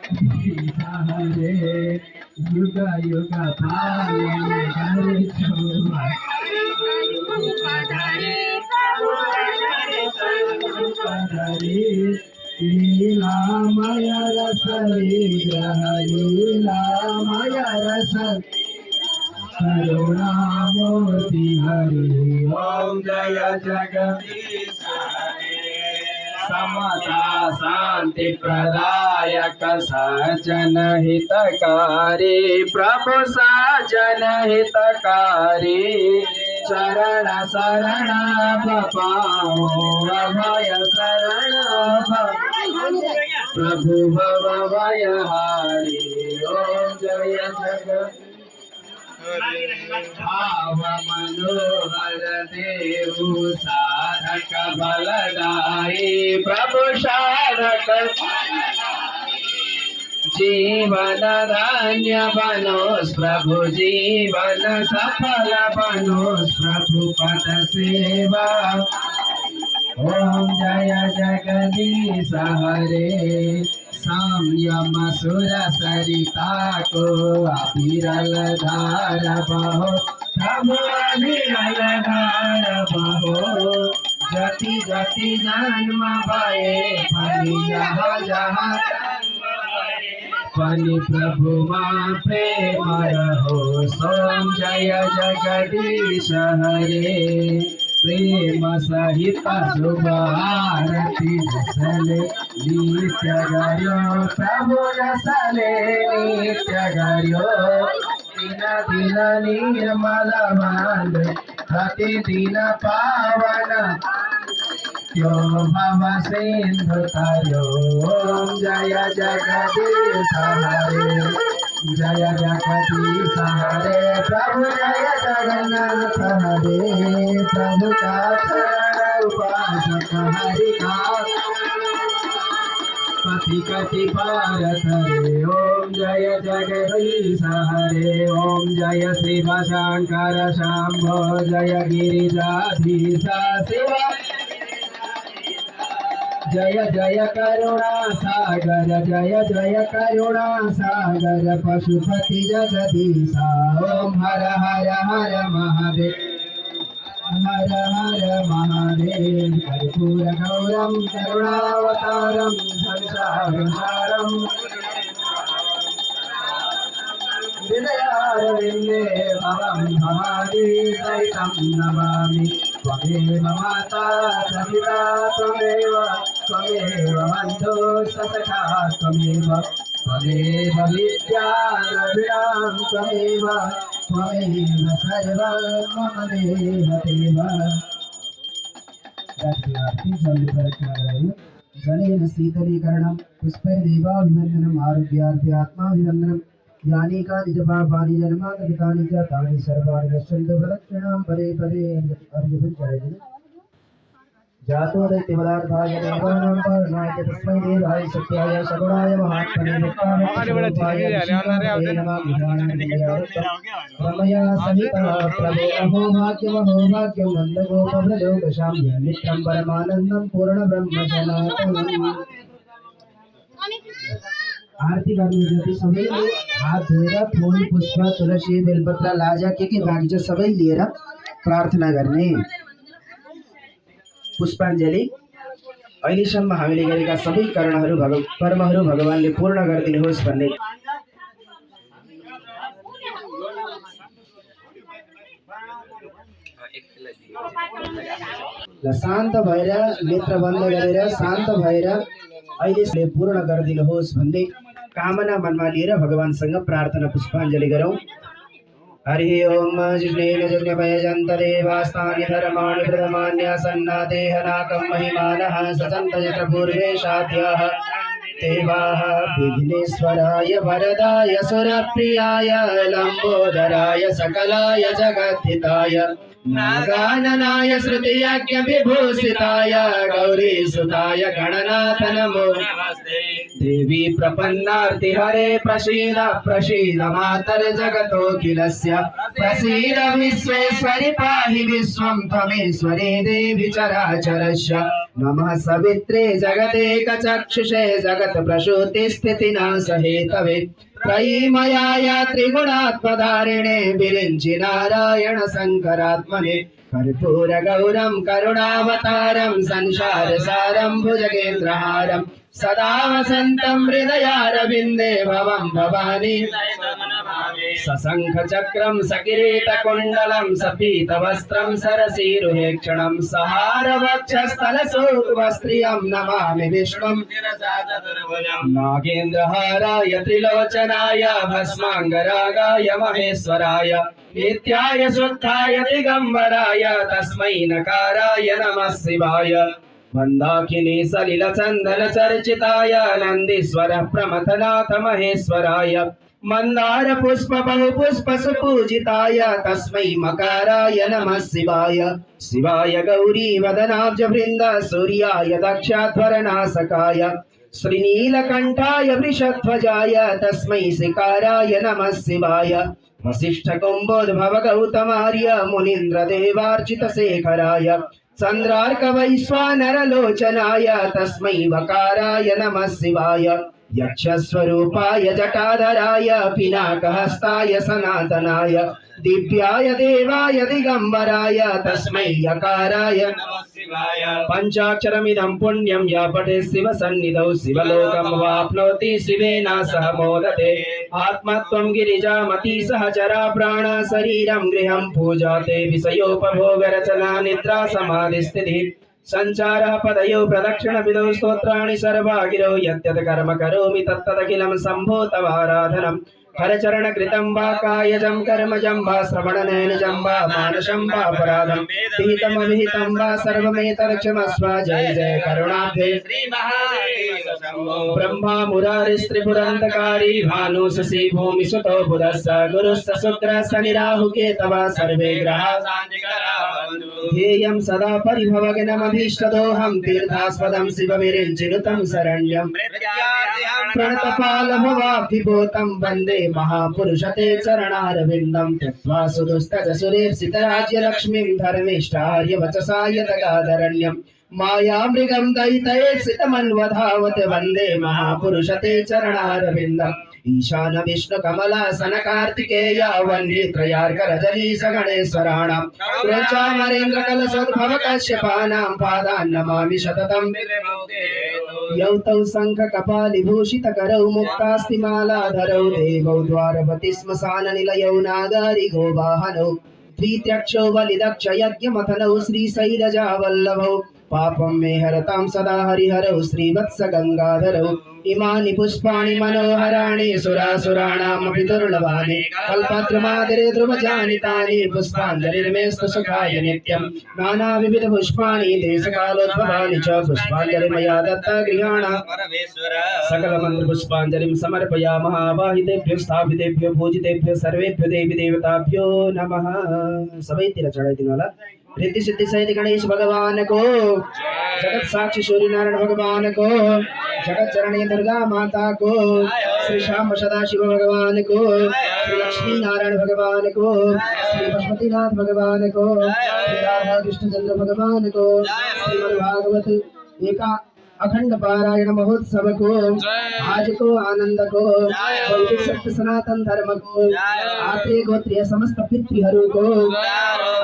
हरे युग युग पालन हरे लीलामय रस विग्रह लीलामय रस करुणामूर्ति हरि ओम जय जगदीश समता शांति प्रदायक सज्जन हितकारी प्रभु सज्जन हितकारी चरण शरण पाओ अभय शरण प्रभु भव भय हारी ओम जय जगत भाव मनोहर देव साधक बलदाई प्रभु साधक जीवन धन्य बनोस प्रभु जीवन सफल बनोस प्रभु पद सेवा ओम जय जगदीश हरे संयम सुर सरिता को अविरल धार बहो प्रभु अविरल धार बहो जति जति जन्म भये फली जहाँ जहाँ फली प्रभु मां प्रेम रहो सोम जय जगदीश हरे प्रेम सहित शुभ आरती रसले नित्य गर्यो प्रभु रसले नित्य गर्यो दिन दिन निर्मल भांड प्रतिदिन पावन यो भव सिंधु तरो ओम जय जगदीश हरे जय जगदीश हरे प्रभु जय जगन्नाथ हरे प्रभु का उपासक हरि का कति कति पारत हरे ओम जय जगदीश हरे ओम जय शिव शंकर शंभो जय गिरिजाधीश शिव जय जय करुणा सागर जय जय करुणा सागर पशुपति जगदीश ओम हर हर हर महादेव हर हर महादेव कर्पूर गौरम करुणावतारम संसारसारम हृदयारविन्दे भवं भवानी सहितं नमामि त्वमेव माता पिता त्वमेव त्वमेव बन्धुः सखा त्वमेव त्वमेव विद्या द्रविणां त्वमेव त्वमेव सर्वं मम देवदेव जलेन शीतलीकरणं पुष्पैर्देवाभिवन्दनम् आरोग्यार्थे आत्माभिवन्दनम् यानी का निज पापानि जन्मान्तरितानि च तानि सर्वाणि नश्यन्तु प्रदक्षिणां पदे पदे अर्घ्यं चरति जातो दैत्यपदार्थाय देवानां पालनाय च तस्मै देवाय सत्याय सगुणाय महात्मने नित्याय रमया सहितः प्रभो अहो भाग्यं नन्दगोपव्रजो गशाम्य मित्रं परमानन्दं पूर्णब्रह्म सनातनम् आरती करने जाती सभी हाथ धोएर फूल पुष्प तुलसी बेलपत्र लाजा के बाँकी सबै लिएर प्रार्थना गर्ने पुष्पाञ्जली अहिलेसम्म हामीले गरेका सबै कर्महरू भगवानले पूर्ण गरिदिनुहोस् भन्ने शान्त भएर नेत्र बन्द गरेर शान्त भएर अहिले पूर्ण गरिदिनुहोस् भन्ने कामना मनमा लिएर भगवानसँग प्रार्थना पुष्पाञ्जली गरौँ हरि ओम जिनेन जन्यभयजन्तदेवास्तानि धर्माणि प्रथमान्यासन्नादेहनाकं महिमानः सचन्त यत्र पूर्वेशाद्यः देवाः विघ्नेश्वराय वरदाय सुरप्रियाय लम्बोदराय सकलाय जगद्धिताय नागाननाय श्रुतियज्ञ विभूषिताय गौरीसुताय गणनाथ नमो नमस्ते देवी प्रपन्नार्ति हरे प्रसीद प्रसीद मातर जगतोऽखिलस्य प्रसीद विश्वेश्वरि पाहि विश्वं त्वमेश्वरी देवी चराचरस्य नमः सवित्रे जगदेकचक्षुषे जगत्प्रसूतिस्थितिनाशहेतवे त्रयीमयाय त्रिगुणात्मधारिणे विरिञ्चि नारायण शङ्करात्मने कर्पूरगौरं करुणावतारं संसारसारं भुजगेन्द्रहारं सदा वसन्तं हृदयारविन्दे भवं भवानी सशङ्खचक्रं सकिरीटकुण्डलं सपीतवस्त्रं सरसीरुहेक्षणं सहारवक्षस्थलशोकवस्त्रियं नमामि विष्णुं नागेन्द्रहाराय त्रिलोचनाय भस्माङ्गरागाय महेश्वराय नित्याय शुद्धाय दिगम्बराय तस्मै नकाराय नमः शिवाय मंदाकिनी सलिल चंदन चर्चिताय नंदीश्वर प्रमथनाथ महेश्वराय मंदार पुष्प बहुपुष्प सुपूजिताय तस्मै मकाराय नमः शिवाय शिवाय गौरी वदनाब्ज वृंद सूर्याय दक्षाध्वरनाशकाय श्रीनीलकंठाय वृषध्वजाय तस्मै शिकाराय नमः शिवाय वसिष्ठ कुंभोद्भव गौतमार्य मुनीन्द्र देवार्चित शेखराय चंद्रार्क वैश्वानरलोचनाय तस्मै वकाराय नमः शिवाय यक्षस्वरूपाय जटाधराय पिनाकहस्ताय सनातनाय दिव्याय देवाय दिगंबराय तस्मै यकाराय नमः शिवाय पंचाक्षरमिदं पुण्यं या पठे शिव सन्निधौ शिवलोकं वाप्नोति शिवेन सह मोदते आत्मत्वं गिरिजामति सहचरा प्राण शरीरं गृहं पूजाते विषयोपभोग रचना निद्रा समाधिस्थितिः संचारः पदयो प्रदक्षिण विदो स्तोत्राणि सर्वा गिरो यद्यत् कर्म करोमि तत्तदखिलं शम्भो तवाराधनम् हरचरण कृतं वा कायजं कर्मजं वा श्रवणनयनजं वा मानसं वा अपराधं विहितमविहितं वा सर्वमेतत्क्षमस्व जय जय करुणाब्धे श्री महादेव शम्भो ब्रह्मा मुरारिस्त्रिपुरन्तकारी भानु शशि भूमिसुतो बुधस्स गुरुस्स शुक्रस्स निराहुकेतवा सर्वे ग्रहा ध्येयं सदा परिभवगनमभीष्टदोहं तीर्थास्पदं शिवविरिञ्चिनुतं शरण्यं प्रणतपालभवाब्धिभूतं वन्दे महापुरुषते चरणारविन्दं त्यक्त्वा सुदुस्तजसुरेप्सितराज्यलक्ष्मीं धर्मिष्ठार्यवचसा यतगादरण्यं मायामृगं दयितयेप्सितमन्वधावत् वन्दे महापुरुषते चरणारविन्दम् ईशान विष्णु कमलासन कार्तिकेय वन्ये त्रयार्क रजनीश गणेश्वराणां रुचामरेन्द्र कलशोद्भव कश्यपानां पादान् नमामि शततं यौतौ शङ्ख कपालिभूषित करौ मुक्तास्तिमालाधरौ देवौ द्वारपति श्मशान निलयौ नागारि गोवाहनौ त्रित्यक्षो बलिदक्ष यज्ञमथनौ श्रीशैलजा वल्लभौ पापं मे हरतां सदा हरिहरौ श्रीवत्स गंगाधरौ इमानि पुष्पाणि मनोहराणि सुरासुराणामपि दुर्लभानि कल्पद्रुमादिरे ध्रुवजानि तानि पुष्पाञ्जलिर्मेस्तु सुखाय नित्यं नानाविविध पुष्पाणि देशकालोद्भवानि च पुष्पाञ्जलि मया दत्ता गृहाणा सकलमन्त्र पुष्पाञ्जलिं समर्पयामः आवाहितेभ्यो स्थापितेभ्यो पूजितेभ्यो सर्वेभ्यो देवी देवताभ्यो नमः। सबै तिर चढ़ाई वाला रिद्धि सिद्धि सहित गणेश भगवान को, जगत साक्षी सूर्य नारायण भगवान को, जगत चरणी दुर्गा माता को, श्री श्याम सदाशिव भगवान को, श्री लक्ष्मी नारायण भगवान को, श्री पशुपतिनाथ भगवान को, श्री राधा कृष्णचंद्र भगवान को, श्रीमद् भागवत एका अखंड पारायण महोत्सव को, आज को आनंद को, भौतिक सत्य सनातन धर्म को, आत्रेय गोत्रीय समस्त पितृहरु को,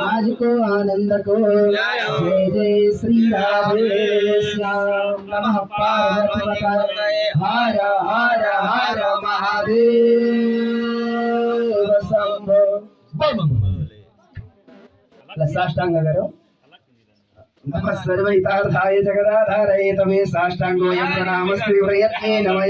आज को आनंद को, जय जय श्री राधे श्याम नमः पार्वती हर हर हर महादेव शंभो। साष्टांग करो। नमः सर्वैतार्थाय जगदाधारये तमे साष्टांगोऽयं प्रणामस्तु प्रयत्नेन मया